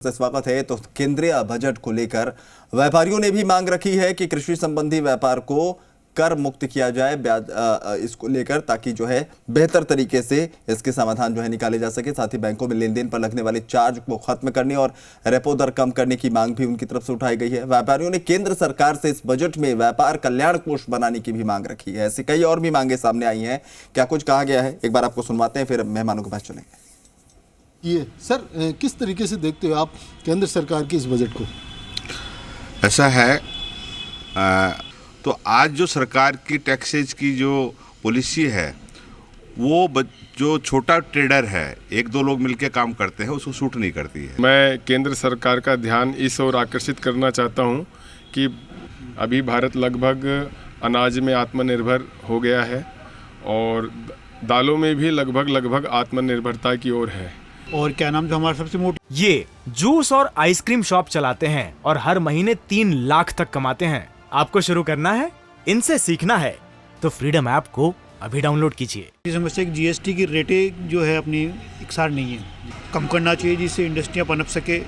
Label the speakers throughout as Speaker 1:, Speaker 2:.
Speaker 1: स्वागत है। तो केंद्रीय बजट को लेकर व्यापारियों ने भी मांग रखी है कि कृषि संबंधी व्यापार को कर मुक्त किया जाए इसको लेकर, ताकि जो है बेहतर तरीके से इसके समाधान जो है निकाले जा सके। साथ ही बैंकों में लेन देन पर लगने वाले चार्ज को खत्म करने और रेपो दर कम करने की मांग भी उनकी तरफ से उठाई गई है। व्यापारियों ने केंद्र सरकार से इस बजट में व्यापार कल्याण कोष बनाने की भी मांग रखी है। ऐसी कई और भी मांगे सामने आई हैं। क्या कुछ कहा गया है, एक बार आपको सुनवाते हैं, फिर मेहमानों के पास चलेंगे।
Speaker 2: ये सर, किस तरीके से देखते हो आप केंद्र सरकार की इस बजट को?
Speaker 3: ऐसा है, तो आज जो सरकार की टैक्सेज की जो पॉलिसी है वो जो छोटा ट्रेडर है, एक दो लोग मिलकर काम करते हैं, उसको सूट नहीं करती है।
Speaker 4: मैं केंद्र सरकार का ध्यान इस ओर आकर्षित करना चाहता हूं कि अभी भारत लगभग अनाज में आत्मनिर्भर हो गया है और दालों में भी लगभग आत्मनिर्भरता की ओर है।
Speaker 2: और क्या नाम जो हमारा सबसे मोटी,
Speaker 5: ये जूस और आइसक्रीम शॉप चलाते हैं और हर महीने 3 लाख तक कमाते हैं। आपको शुरू करना है, इनसे सीखना है तो फ्रीडम ऐप को अभी डाउनलोड कीजिए।
Speaker 6: समझते हैं कि जीएसटी की रेटें जो है अपनी इकसार नहीं है, कम करना चाहिए जिससे इंडस्ट्रियाँ पनप सके,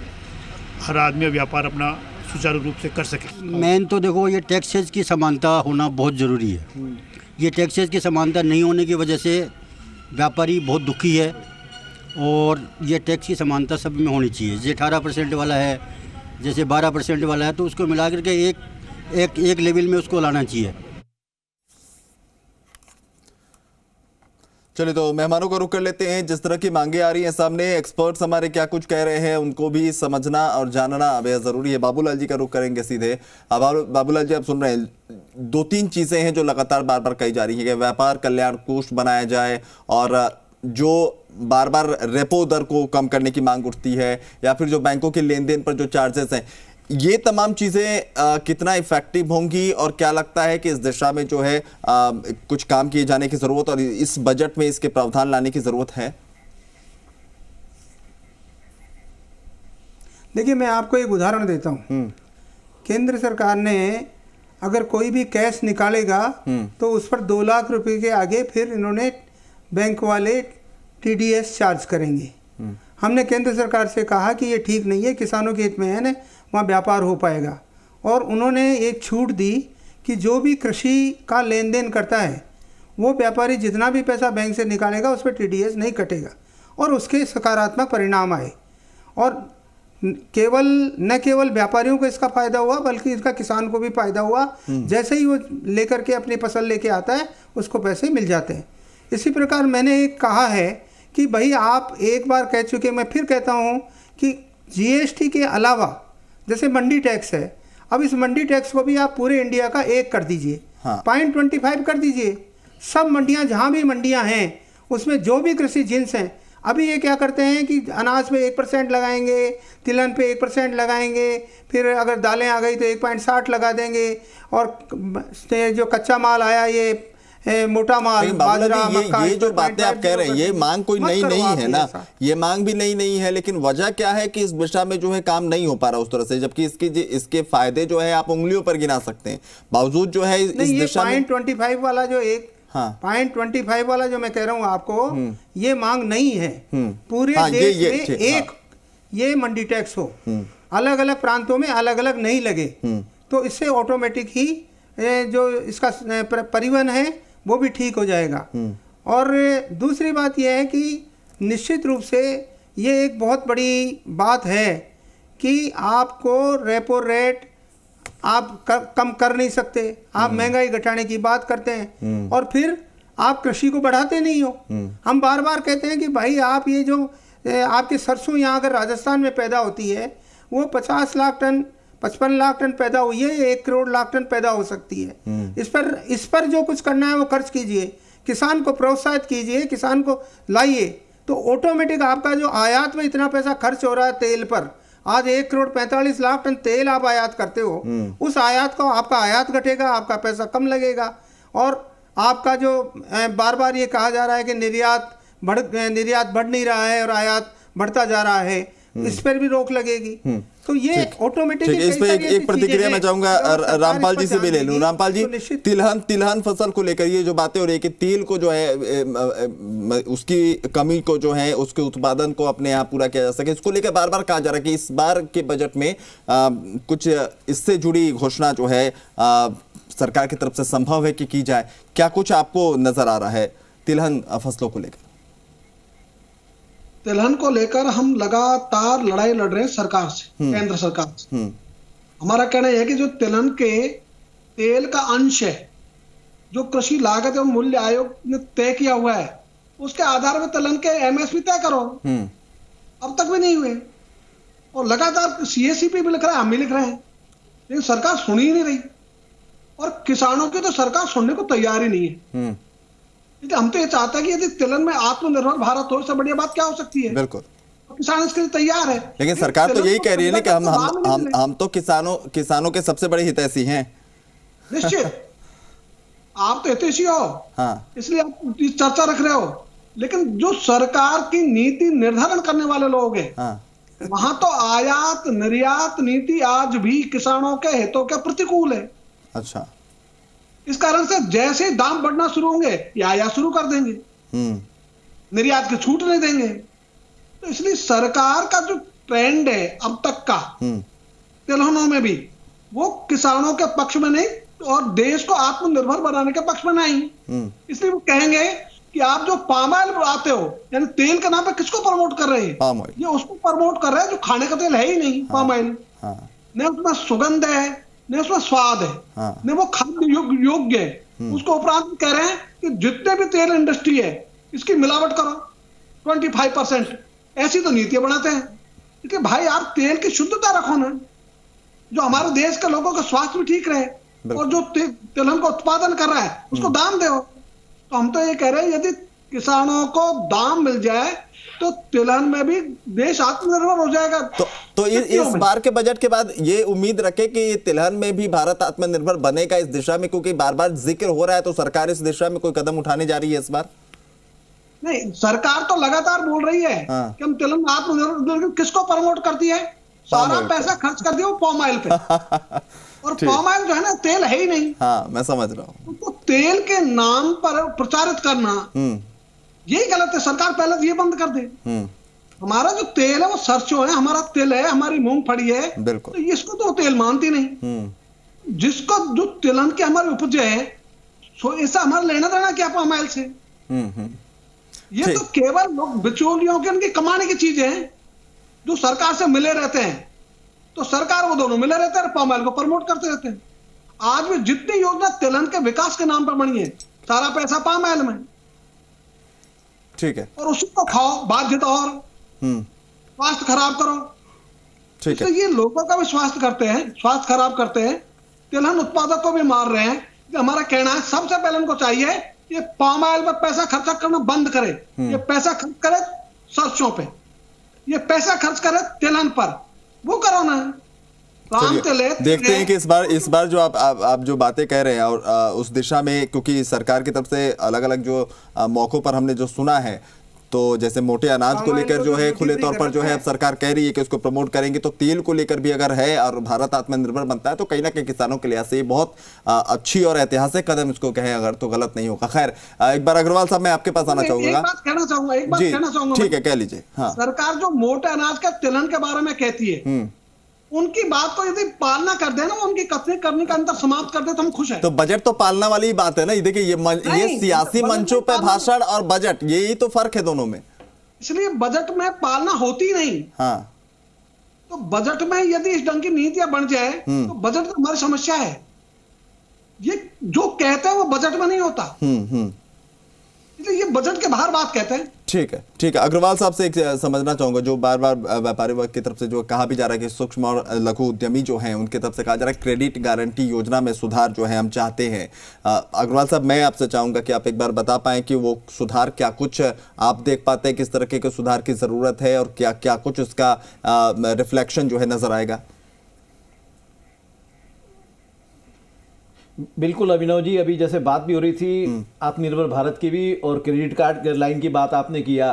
Speaker 6: हर आदमी व्यापार अपना सुचारू रूप से कर सके।
Speaker 7: मेन तो देखो, ये टैक्सेज की समानता होना बहुत ज़रूरी है। ये टैक्सेज की समानता नहीं होने की वजह से व्यापारी बहुत दुखी है और ये टैक्स की समानता सब में होनी चाहिए। जैसे 18% वाला है, जैसे 12% वाला है, तो उसको मिला करके एक लेवल में उसको लाना चाहिए।
Speaker 1: चलिए, तो मेहमानों को रुक कर लेते हैं। जिस तरह की मांगे आ रही हैं सामने, एक्सपर्ट्स हमारे क्या कुछ कह रहे हैं उनको भी समझना और जानना बेहद जरूरी है। बाबूलाल जी का रुख करेंगे सीधे। बाबूलाल जी, आप सुन रहे हैं, 2-3 चीजें हैं जो लगातार बार बार कही जा रही है कि व्यापार कल्याण कोष बनाया जाए और जो बार बार रेपो दर को कम करने की मांग उठती है, या फिर जो बैंकों के लेन देन पर जो चार्जेस हैं, ये तमाम चीजें कितना इफेक्टिव होंगी और क्या लगता है कि इस दिशा में जो है कुछ काम किए जाने की जरूरत और इस बजट में इसके प्रावधान लाने की जरूरत है?
Speaker 8: देखिए, मैं आपको एक उदाहरण देता हूं। केंद्र सरकार ने अगर कोई भी कैश निकालेगा तो उस पर 2 लाख रुपए के आगे फिर इन्होंने बैंक वाले टीडीएस चार्ज करेंगे। हमने केंद्र सरकार से कहा कि ये ठीक नहीं है, किसानों के हित में है ना, वहाँ व्यापार हो पाएगा। और उन्होंने एक छूट दी कि जो भी कृषि का लेन देन करता है वो व्यापारी जितना भी पैसा बैंक से निकालेगा उस पर टीडीएस नहीं कटेगा और उसके सकारात्मक परिणाम आए। और न केवल व्यापारियों को इसका फ़ायदा हुआ बल्कि इसका किसान को भी फ़ायदा हुआ। जैसे ही वो लेकर के अपनी फसल लेके आता है उसको पैसे मिल जाते हैं। इसी प्रकार मैंने एक कहा है कि भाई, आप एक बार कह चुके, मैं फिर कहता हूँ कि जीएसटी के अलावा जैसे मंडी टैक्स है, अब इस मंडी टैक्स को भी आप पूरे इंडिया का 1 कर दीजिए। 0.25 कर दीजिए। सब मंडियाँ, जहाँ भी मंडियाँ हैं उसमें जो भी कृषि जिन्स हैं, अभी ये क्या करते हैं कि अनाज पे 1% लगाएंगे, तिलहन पे 1% लगाएंगे, फिर अगर दालें आ गई तो 1.60 लगा देंगे, और जो कच्चा माल आया, ये मोटा माल, बाजरा, मक्का,
Speaker 1: ये जो बातें आप कह रहे हैं, ये मांग कोई नई नहीं है ना, ये मांग भी नई नहीं है, लेकिन वजह क्या है कि इस दिशा में जो है काम नहीं हो पा रहा उस तरह से, जबकि इसके फायदे जो है आप उंगलियों पर गिना सकते हैं। बावजूद जो है इस दिशा में
Speaker 8: 0.25 वाला जो 0.25 वाला जो मैं कह रहा हूँ आपको, ये मांग नहीं है। पूरे देश में ये मंडी टैक्स हो, अलग अलग प्रांतों में अलग अलग नहीं लगे, तो इससे ऑटोमेटिक ही जो इसका परिवहन है वो भी ठीक हो जाएगा। और दूसरी बात यह है कि निश्चित रूप से ये एक बहुत बड़ी बात है कि आपको रेपो रेट आप कम कर नहीं सकते। आप महंगाई घटाने की बात करते हैं और फिर आप कृषि को बढ़ाते नहीं हो। हम बार बार कहते हैं कि भाई, आप ये जो आपकी सरसों यहाँ अगर राजस्थान में पैदा होती है वो 50 लाख टन 55 लाख टन पैदा हुई है, 1 करोड़ लाख टन पैदा हो सकती है। इस पर जो कुछ करना है वो खर्च कीजिए, किसान को प्रोत्साहित कीजिए, किसान को लाइए, तो ऑटोमेटिक आपका जो आयात में इतना पैसा खर्च हो रहा है तेल पर, आज 1 करोड़ 45 लाख टन तेल आप आयात करते हो, उस आयात को आपका आयात घटेगा, आपका पैसा कम लगेगा। और आपका जो बार बार ये कहा जा रहा है कि निर्यात बढ़ नहीं रहा है और आयात बढ़ता जा रहा है, इस पर भी रोक लगेगी। तो ये ऑटोमेटिकली
Speaker 1: इस पे एक प्रतिक्रिया मैं चाहूंगा रामपाल जी से भी ले लूं। रामपाल जी, तिलहन फसल को लेकर ये जो बातें हो रही है कि तिल को जो है उसकी कमी को जो है उसके उत्पादन को अपने यहाँ पूरा किया जा सके, इसको लेकर बार बार कहा जा रहा है कि इस बार के बजट में कुछ इससे जुड़ी घोषणा जो है सरकार की तरफ से संभव है कि की जाए। क्या कुछ आपको नजर आ रहा है तिलहन फसलों को लेकर?
Speaker 9: तिलहन को लेकर हम लगातार लड़ाई लड़ रहे हैं सरकार से, केंद्र सरकार से। हमारा कहना यह है कि जो तिलहन के तेल का अंश है, जो कृषि लागत एवं मूल्य आयोग ने तय किया हुआ है, उसके आधार पर तिलहन के एमएसपी तय करो। अब तक भी नहीं हुए और लगातार सीएससीपी भी लिख रहा है, हम भी लिख रहे हैं, लेकिन सरकार सुन ही नहीं रही और किसानों की तो सरकार सुनने को तैयार ही नहीं है। हम तो ये चाहते हैं कि यदि तिलहन में आत्मनिर्भर भारत हो, इससे बढ़िया बात क्या हो सकती है।
Speaker 1: बिल्कुल,
Speaker 9: किसान इसके लिए तैयार है।
Speaker 1: लेकिन सरकार तो यही कह रही है ना कि हम तो किसानों के सबसे बड़े हितैषी हैं।
Speaker 9: निश्चित आप तो हितैषी हो, हाँ, इसलिए आप चर्चा रख रहे हो, लेकिन जो सरकार की नीति निर्धारण करने वाले लोग हैं, हाँ, वहां तो आयात निर्यात नीति आज भी किसानों के हितों के प्रतिकूल है।
Speaker 1: अच्छा,
Speaker 9: इस कारण से जैसे दाम बढ़ना शुरू होंगे या आयात शुरू कर देंगे, निर्यात की छूट नहीं देंगे। तो इसलिए सरकार का जो ट्रेंड है अब तक का तिलहनों में भी, वो किसानों के पक्ष में नहीं और देश को आत्मनिर्भर बनाने के पक्ष में नहीं। इसलिए वो कहेंगे कि आप जो पाम ऑयल बनाते हो, यानी तेल के नाम पे किसको प्रमोट कर रहे हैं? ये उसको प्रमोट कर रहे हैं जो खाने का तेल है ही नहीं, पाम ऑयल। न उसमें सुगंध है, न उसमें स्वाद है, न वो खाद्य योग्य है। उसको उपरांत कह रहे हैं कि जितने भी तेल इंडस्ट्री है इसकी मिलावट करो 25%। ऐसी तो नीतियां बनाते हैं कि भाई आप तेल की शुद्धता रखो ना, जो हमारे देश के लोगों का स्वास्थ्य भी ठीक रहे, और जो तिलहन का उत्पादन कर रहा है उसको दाम दो। तो हम तो ये कह रहे हैं यदि किसानों को दाम मिल जाए तो तिलहन में भी देश आत्मनिर्भर हो जाएगा।
Speaker 1: तो इस बार के बजट के बाद ये उम्मीद रखे कि तिलहन में भी भारत आत्मनिर्भर बनेगा इस दिशा में, क्योंकि बार बार जिक्र हो रहा है, तो सरकार इस दिशा में कोई कदम उठाने जा रही है इस बार?
Speaker 9: नहीं, सरकार तो लगातार बोल रही है कि हम तिलहन आत्मनिर्भर, किसको प्रमोट करती है? सारा पैसा खर्च कर दिया वो पाम ऑयल पे और पाम ऑयल जो है ना तेल है ही नहीं।
Speaker 1: हाँ, मैं समझ रहा हूँ।
Speaker 9: तो तेल के नाम पर प्रचारित करना यही गलत है। सरकार पहले तो ये बंद कर दे। हमारा जो तेल है वो सरसों है, हमारा तिल है, हमारी मूंगफली है, तो इसको तो तेल मानती नहीं। जिसको जो तिलहन की हमारी उपज है, ऐसा हमारा लेना देना क्या पाम ऑयल से? ये तो केवल लोग बिचौलियों के उनकी कमाने की चीजें हैं जो सरकार से मिले रहते हैं। तो सरकार वो दोनों मिले रहते हैं, पाम ऑयल को प्रमोट करते रहते हैं। आज भी जितनी योजना तिलहन के विकास के नाम पर बनी है, सारा पैसा पाम ऑयल में।
Speaker 1: ठीक है,
Speaker 9: और उसी को खाओ, बाध्यता और स्वास्थ्य खराब करो। ठीक है, ये लोगों का भी स्वास्थ्य खराब करते हैं, तिलहन उत्पादक को भी मार रहे हैं। हमारा कहना है सबसे पहले उनको चाहिए ये पाम ऑयल पर पैसा खर्चा करना बंद करे। ये पैसा खर्च करे सरसों पे, ये पैसा खर्च करे तिलहन पर, वो करो ना।
Speaker 1: देखते हैं कि इस बार जो आप जो बातें कह रहे हैं और उस दिशा में, क्योंकि सरकार की तरफ से अलग अलग जो मौकों पर हमने जो सुना है, तो जैसे मोटे अनाज को लेकर जो है खुले तौर पर जो है अब सरकार कह रही है कि उसको प्रमोट करेंगे, तो तेल को लेकर भी अगर है और भारत आत्मनिर्भर बनता है तो कहीं ना कहीं किसानों के लिहाज से ये बहुत अच्छी और ऐतिहासिक कदम इसको कहें अगर, तो गलत नहीं होगा। खैर, एक बार अग्रवाल साहब मैं आपके पास आना चाहूंगा।
Speaker 9: एक बात कहना चाहूंगा।
Speaker 1: ठीक है, कह लीजिए। हाँ,
Speaker 9: सरकार जो मोटे अनाज का तिलहन के बारे में कहती है, उनकी बात को यदि पालना कर दे ना, उनकी कथनी करने का अंतर समाप्त कर दे तो हम खुश हैं।
Speaker 1: तो बजट तो पालना वाली ही बात है ना। देखिए ये सियासी मंचों पे भाषण और बजट, यही तो फर्क है दोनों में।
Speaker 9: इसलिए बजट में पालना होती नहीं।
Speaker 1: हाँ,
Speaker 9: तो बजट में यदि इस ढंग की नीतियां बन जाए तो बजट तो हमारी समस्या है। ये जो कहते हैं वो बजट में नहीं होता, इसलिए ये बजट के बाहर बात कहते हैं।
Speaker 1: ठीक है। अग्रवाल साहब से एक समझना चाहूंगा, जो बार बार व्यापारी वर्ग की तरफ से जो कहा भी जा रहा है कि सूक्ष्म और लघु उद्यमी जो हैं उनकी तरफ से कहा जा रहा है क्रेडिट गारंटी योजना में सुधार जो है हम चाहते हैं। अग्रवाल साहब, मैं आपसे चाहूंगा कि आप एक बार बता पाएं कि वो सुधार क्या कुछ आप देख पाते हैं, किस तरह के सुधार की जरूरत है और क्या क्या कुछ उसका रिफ्लेक्शन जो है नजर आएगा?
Speaker 10: बिल्कुल अभिनव जी, अभी जैसे बात भी हो रही थी आत्मनिर्भर भारत की भी और क्रेडिट कार्ड लाइन की बात आपने किया,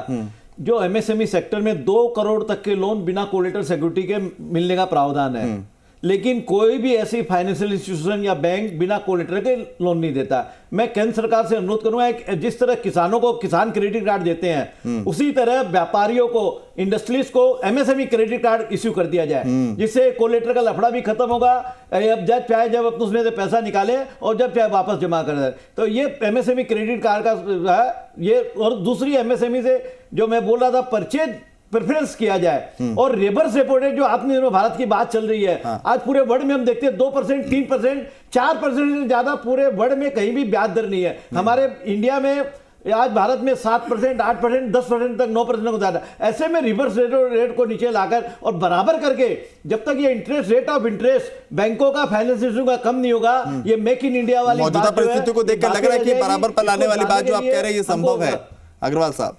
Speaker 10: जो एमएसएमई सेक्टर में 2 करोड़ तक के लोन बिना कोलेटरल सिक्योरिटी के मिलने का प्रावधान है, लेकिन कोई भी ऐसी फाइनेंशियल इंस्टीट्यूशन या बैंक बिना कोलेटरल के लोन नहीं देता। मैं केंद्र सरकार से अनुरोध करूंगा, जिस तरह किसानों को किसान क्रेडिट कार्ड देते हैं, उसी तरह व्यापारियों को, इंडस्ट्रीज को एमएसएमई क्रेडिट कार्ड इश्यू कर दिया जाए, जिससे कोलेटरल का लफड़ा भी खत्म होगा। अब जब चाहे जब अपने उसमें से पैसा निकाले और जब चाहे वापस जमा कर दे। तो ये एमएसएमई क्रेडिट कार्ड का है ये। और दूसरी एमएसएमई से जो मैं बोल रहा था, परचेज प्रेफरेंस किया जाए और रिवर्स रेपो रेट जो आत्मनिर्भर भारत की बात चल रही है, आज पूरे वर्ल्ड में हम देखते हैं 2%, 3%, 4% से ज्यादा पूरे वर्ल्ड में कहीं भी ब्याज दर नहीं है। हमारे इंडिया में आज भारत में 7%, 8%, 10% तक 9% को ज्यादा। ऐसे में रिवर्स रेट को नीचे लाकर और बराबर करके, जब तक ये इंटरेस्ट रेट ऑफ इंटरेस्ट बैंकों का, फाइनेंस इंस्टीट्यूशन का कम नहीं होगा, ये मेक इन इंडिया वाली
Speaker 1: मौजूदा परिस्थिति को देखकर लग रहा है कि बराबर पर लाने वाली बात जो आप कह रहे हैं ये संभव है। अग्रवाल साहब,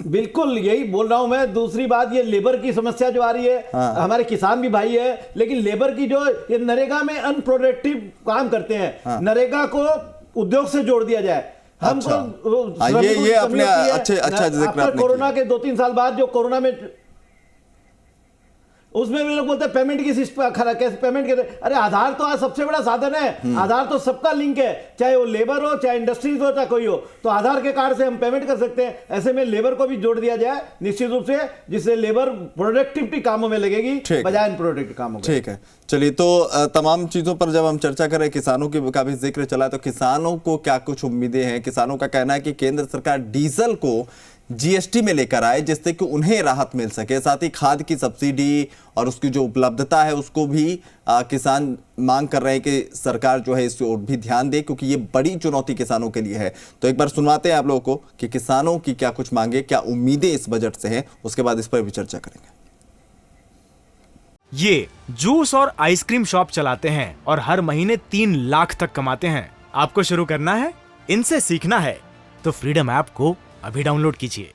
Speaker 10: बिल्कुल यही बोल रहा हूं मैं। दूसरी बात, ये लेबर की समस्या जो आ रही है, हमारे किसान भी भाई है, लेकिन लेबर की जो ये नरेगा में अनप्रोडक्टिव काम करते हैं, नरेगा को उद्योग से जोड़ दिया जाए। हमको
Speaker 1: ये अपने अच्छा जिक्र आपने
Speaker 10: कोरोना के 2-3 साल बाद जो कोरोना में, उसमें भी लोग बोलते हैं पेमेंट की सिस्टम कैसे पेमेंट के, अरे आधार तो आज सबसे बड़ा साधन है। आधार तो सबका लिंक है, चाहे वो लेबर हो, चाहे इंडस्ट्रीज हो, चाहे कोई हो, तो आधार के कार्ड से हम पेमेंट कर सकते हैं। ऐसे में लेबर को भी जोड़ दिया जाए निश्चित रूप से, जिससे लेबर प्रोडक्टिविटी कामों में लगेगी बजाय अनप्रोडक्टिव कामों में।
Speaker 1: ठीक है, चलिए तो तमाम चीजों पर जब हम चर्चा करें, किसानों की का भी जिक्र चला, तो किसानों को क्या कुछ उम्मीदें हैं। किसानों का कहना है कि केंद्र सरकार डीजल को जीएसटी में लेकर आए, जिससे कि उन्हें राहत मिल सके। साथ ही खाद की सब्सिडी और उसकी जो उपलब्धता है उसको भी किसान मांग कर रहे हैं कि सरकार जो है इस ओर भी ध्यान दे, क्योंकि ये बड़ी चुनौती किसानों के लिए है। तो एक बार सुनवाते हैं आप लोगों को कि किसानों की क्या कुछ मांगे, क्या उम्मीदें इस बजट से हैं, उसके बाद इस पर भी चर्चा करेंगे।
Speaker 5: ये जूस और आइसक्रीम शॉप चलाते हैं और हर महीने 3 लाख तक कमाते हैं। आपको शुरू करना है, इनसे सीखना है, तो फ्रीडम ऐप को अभी डाउनलोड कीजिए।